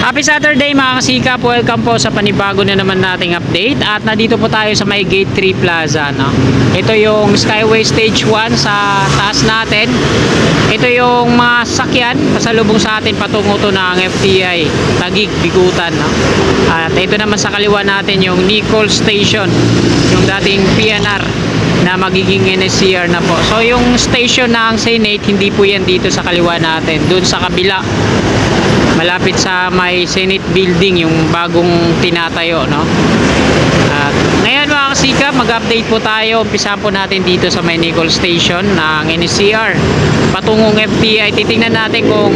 Happy Saturday mga kasikap, welcome po sa panibago na naman nating update. At nandito po tayo sa may Gate 3 Plaza, no? Ito yung Skyway Stage 1 sa taas natin. Ito yung mga sasakyan pasalubong sa atin patungo to ng FTI Taguig, Bigutan, no? At ito naman sa kaliwa natin yung Nicol Station, yung dating PNR na magiging NSCR na po. So yung station ng Senate, hindi po yan dito sa kaliwa natin, dun sa kabila, malapit sa may Senate building, yung bagong tinatayo, no? At ngayon mga kasikap, mag-update po tayo. Umpisa po natin dito sa may Nicol Station ng NSCR patungong FTI. Titingnan natin kung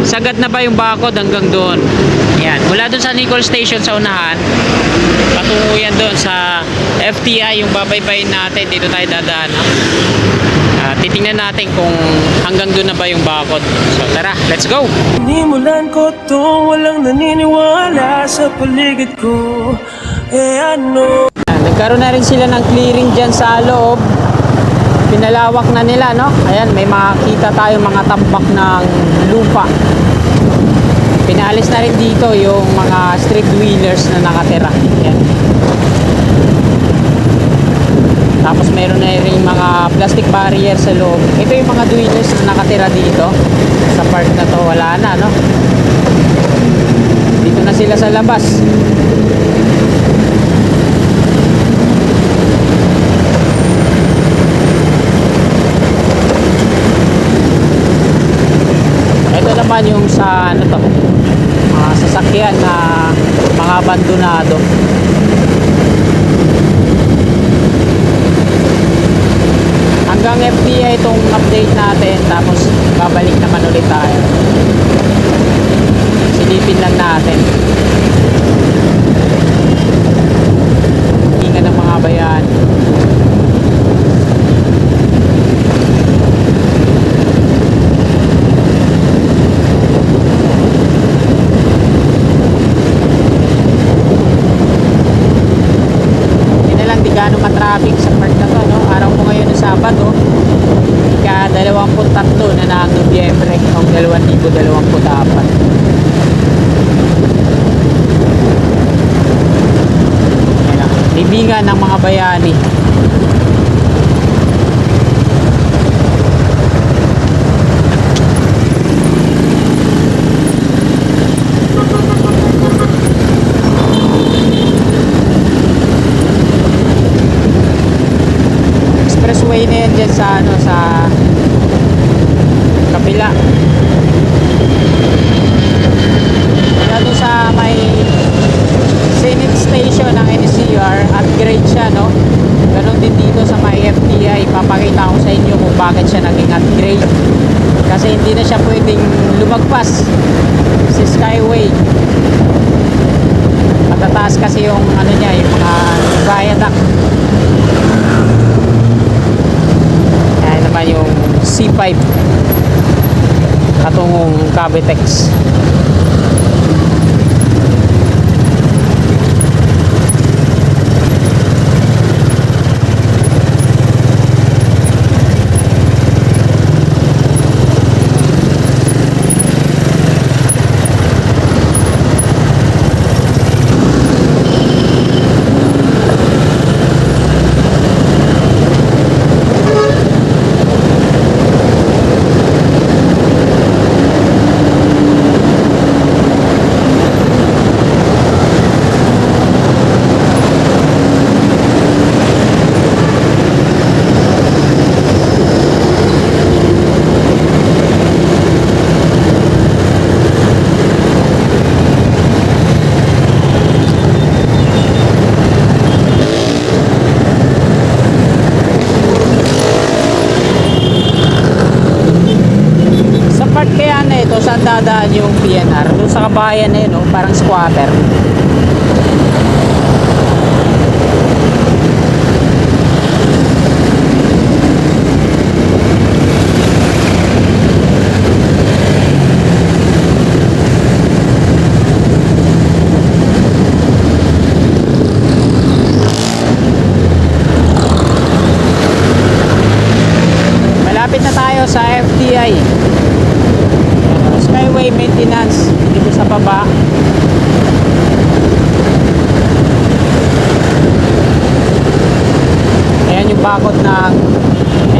sagad na ba yung bakod hanggang doon. Yan, mula doon sa Nicol Station sa unahan, patungo yan doon sa FTI, yung babaybayin natin. Dito tayo dadaan, no? Titingnan natin kung hanggang doon na ba yung bakod. So tara, let's go! Nimulan ko to, walang naniniwala sa paligid ko. Ano? Nagkaroon na rin sila ng clearing dyan sa loob. Pinalawak na nila, no? Ayan, may makita tayo mga tambak ng lupa. Pinalis na rin dito yung mga street wheelers na nakatira. Ayan. Tapos meron na rin mga plastic barrier sa loob. Ito yung mga dwellers na nakatira dito. Sa park na to, wala na, no? Dito na sila sa labas. Ito naman yung sa ano to, mga sasakyan na mga abandonado. Hanggang FTI itong update natin, tapos babalik naman ulit tayo. Silipin lang natin hinga ng mga bayan. Hindi na lang, di gaano matraffic sa part na to, no? Araw ko ngayon ng Sabado, ika-23 na ng Nobyembre noong 2024. Libingan ng mga bayani. Expressway na yan dyan sa ano, sa kabila. Kaya doon sa may Senate Station ng NCR, upgrade siya, no? Ganon din dito sa may FTI. Papakita ko sa inyo kung bakit siya naging upgrade. Kasi hindi na siya pwedeng lumagpas si Skyway. Matataas kasi yung ano niya, yung mga viaduct. Ayan naman yung C5 katungong Cavitex. Saan dadaan yung PNR? Doon sa kabayan na yun, no? Parang squatter. Malapit na tayo sa FTI Skyway Maintenance dito sa baba. Ayan yung bakod ng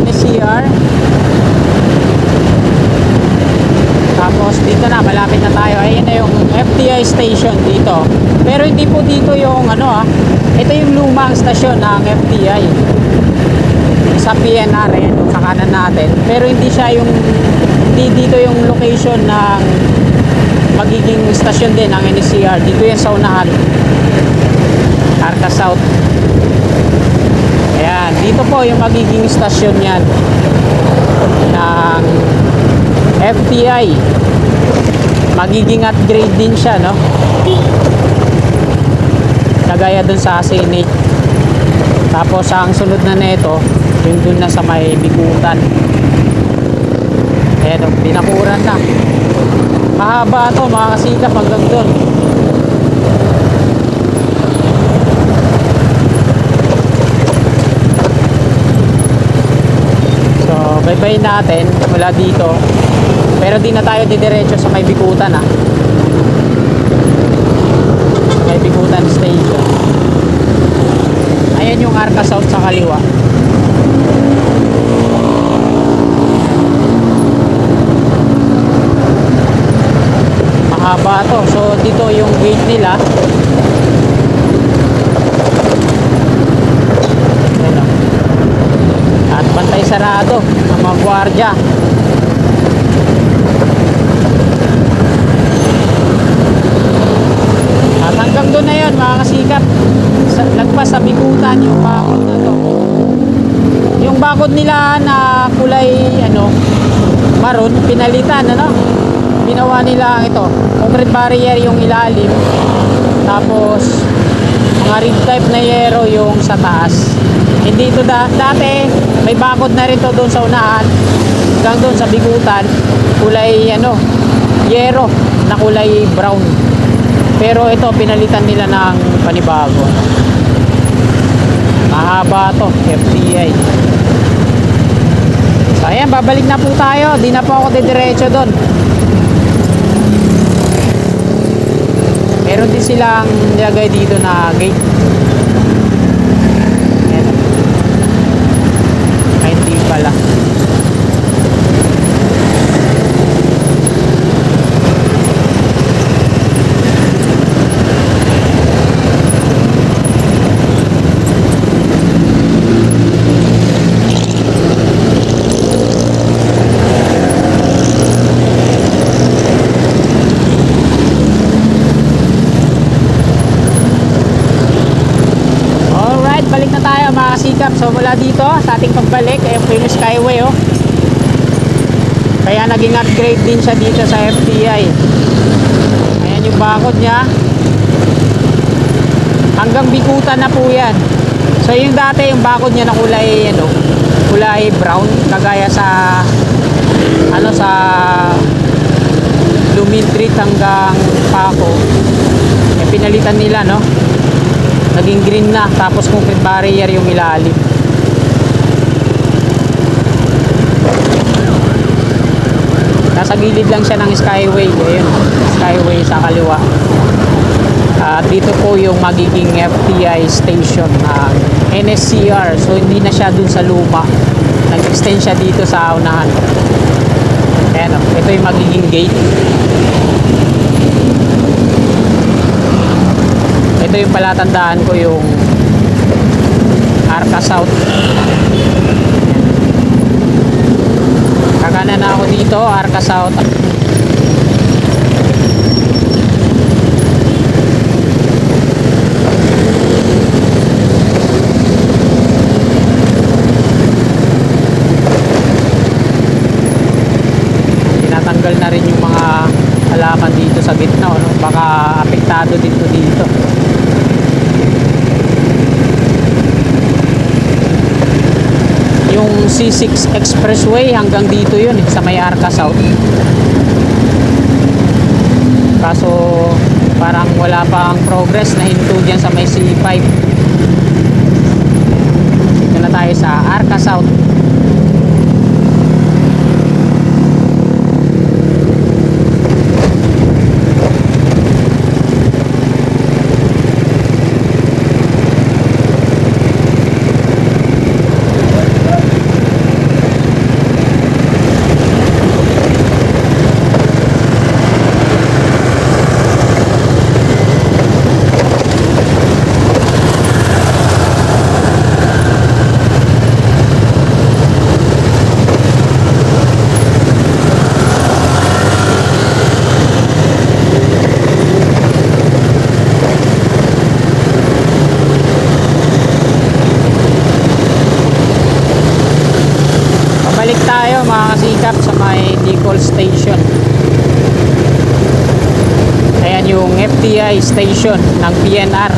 NSCR. Tapos dito na, malapit na tayo. Ayan na yung FTI station dito. Pero hindi po dito yung ano ito yung lumang stasyon ng FTI sa PNR, ayan, sa kanan natin. Pero hindi siya yung, hindi dito yung location ng magiging stasyon din ng NSCR. Dito yan sa unahan, Arca South. Ayan, dito po yung magiging stasyon yan ng FTI. Magiging upgrade din siya, no? Kagaya dun sa Senate. Tapos ang sunod na neto, yung dun na sa may Bikutan. Ayan, binakuran na. Mahaba to, mga kasikap, hanggang dun. So, bye-bye natin mula dito. Pero di na tayo didiretso sa may Bikutan, sa may Bikutan Station. Ayan yung Arca South sa kaliwa. Mahaba to. So dito yung gate nila. Ayan, at bantay sarado ang mga gwardiya. At hanggang doon na yun, mga kasikap. Lagpas sa Bikutan yung bakod na to. Yung bakod nila na kulay maroon, pinalitan, ginawa nila ito, concrete barrier yung ilalim, tapos mga rig type na yero yung sa taas. Hindi ito dati may bakod na rin to doon sa unahan hanggang doon sa Bikutan, kulay yero na kulay brown. Pero ito pinalitan nila ng panibago. Mahaba to, FTI. So ayan, babalik na po tayo. Di na po ako didiretso doon. Meron din silang nilagay dito na gate. Ayan. Ay, hindi pala. Balik na tayo mga kasikap. So mula dito sa ating pagbalik, ayan po yung Skyway kaya naging upgrade din siya dito sa FTI. Ayan yung bakod nya hanggang Bikutan na po yan. So yung dati yung bakod nya na kulay kulay brown, kagaya sa sa Lumin Street hanggang Paco, pinalitan nila naging green na, tapos concrete barrier yung ilalim. Nasa gilid lang siya ng Skyway. Ayun, Skyway sa kaliwa. At dito po yung magiging FTI station ng NSCR. So hindi na siya dun sa luma, nag-extend siya dito sa unahan. Ayan, ito yung magiging gate. Ito yung palatandaan ko, yung Arca South. Kakanan na ako dito, Arca South. Tinatanggal na rin yung mga halaman dito sa gitna, baka apektado dito. Yung C6 Expressway hanggang dito yun sa may Arca South. Kaso parang wala pa ang progress na hinto dyan sa may C5. Dito na tayo sa Arca South. tayo mga kasikap sa may Nicol Station. Ayan yung FTI station ng PNR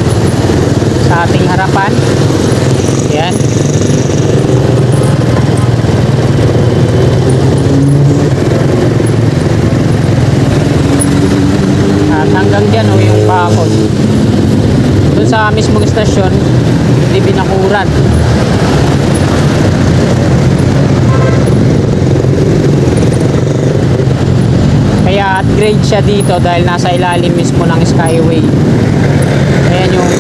sa ating harapan. Ayan. At hanggang dyan yung bakod. Doon sa mismong stasyon, hindi binakuran. Kaya upgrade siya dito dahil nasa ilalim mismo ng Skyway. Ayan yung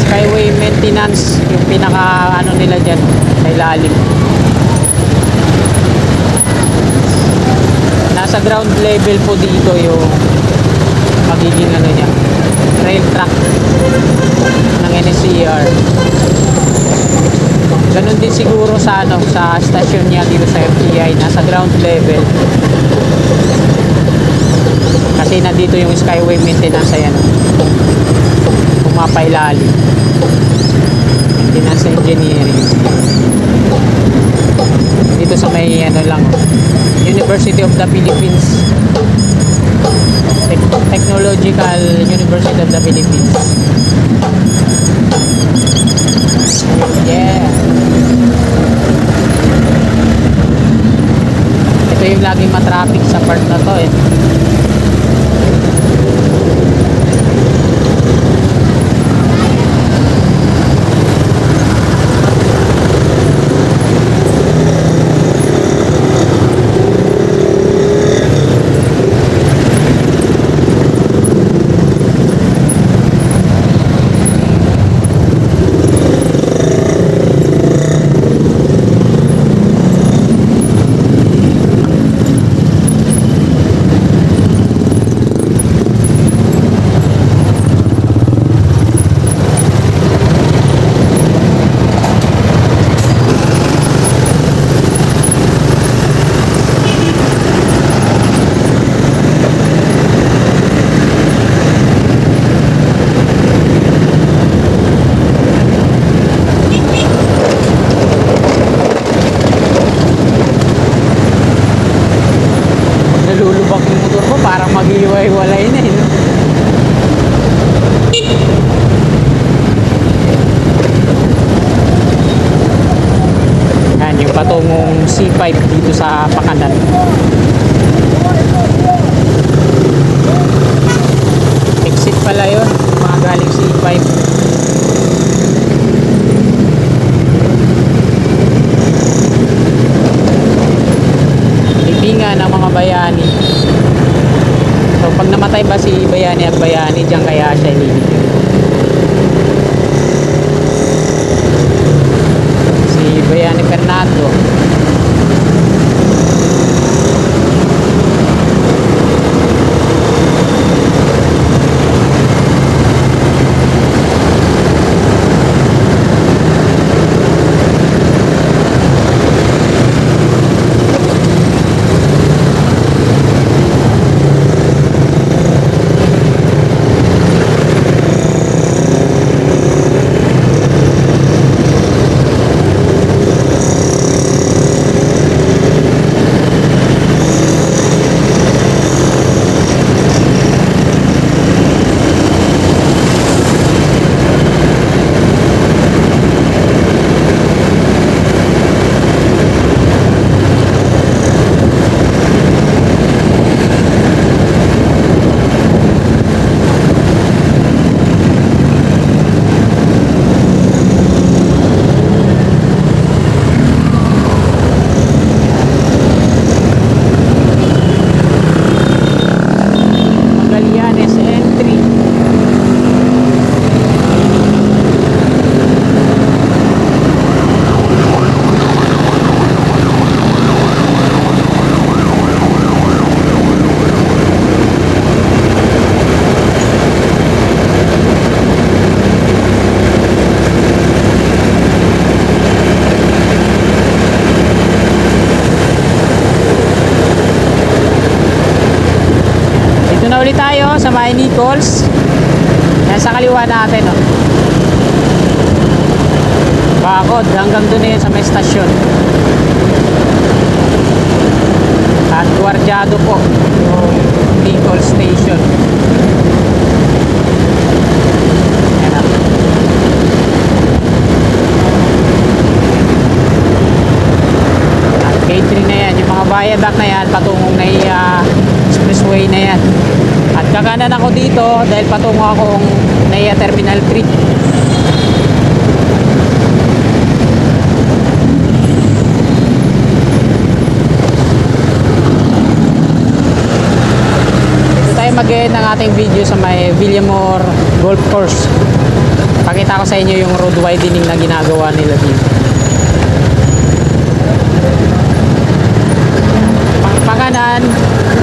Skyway maintenance, yung pinaka ano nila dyan sa ilalim. Nasa ground level po dito yung magiging ano niya, rail track ng NSCR. Ganon din siguro sa ano, sa stasyon niya dito sa FTI, nasa ground level. Kasi nandito yung Skyway maintenance, ayan, pumapailalim, maintenance engineering dito sa may ano lang, University of the Philippines, Technological University of the Philippines. Yeah, ito yung laging matraffic sa part na to eh. Nalulubak yung motor ko, parang maghiwalay na eh, no? Yan yung patungong C5 dito sa Pakanan. Exit pala yun, mga galing C5. Libingan ng mga bayani. So pag namatay ba si Bayani at Bayani, diyan kaya siya ililibing. Si Bayani Fernando. ulit tayo sa may Nichols. Yan sa kaliwa natin, oh. Bakod hanggang dun yan sa may stasyon. At gwardyado po yung Bicol Station. Ayan na. At gate 3 na yan. Yung mga viaduct na yan patungong NAIA expressway na yan. At kakanan ako dito dahil patungo akong NAIA Terminal 3. Mag-end ng ating video sa may Villamor Golf Course. Pakita ko sa inyo yung road widening na ginagawa nila dito. Pangkanan,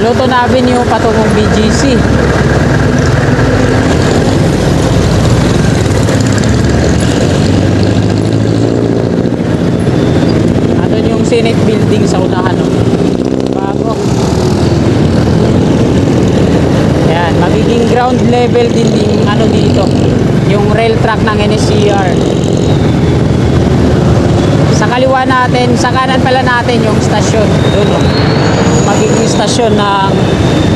Luton Avenue patungong BGC. Andun yung Senate building sa unahan. Bago. Ayan, magiging ground level din yung ano dito, yung rail track ng NSCR. Sa kaliwa natin, sa kanan pala natin yung stasyon. Doon, oh. Magiging stasyon ng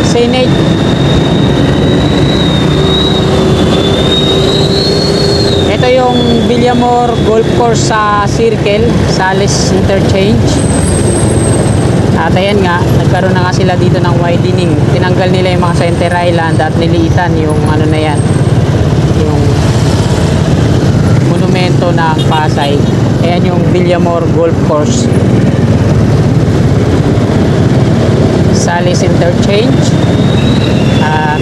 Senate. Ito yung Villamor Golf Course sa Circle, Sales Interchange. At ayan nga, nagkaroon na nga sila dito ng widening. Tinanggal nila yung mga center island at niliitan yung ano na yan, yung monumento ng Pasay. Ayan yung Villamor Golf Course, Sales Interchange. At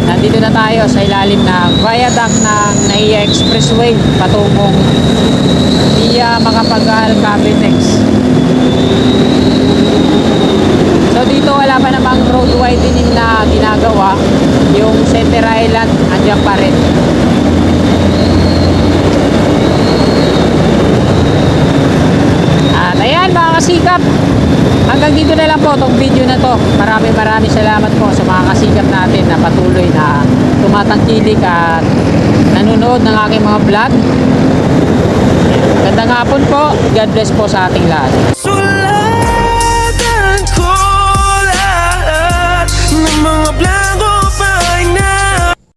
nandito na tayo sa ilalim ng viaduct ng NAIA Expressway patungong via Makapagal, Cavitex. So dito wala pa namang road widening na ginagawa. Yung center island andyan pa rin. At ayan mga kasikap, hanggang dito na lang po itong video na to. Maraming salamat po sa mga kasikap natin na patuloy na tumatangkilik at nanonood ng aking mga vlog. Gandang hapon po. God bless po sa ating lahat.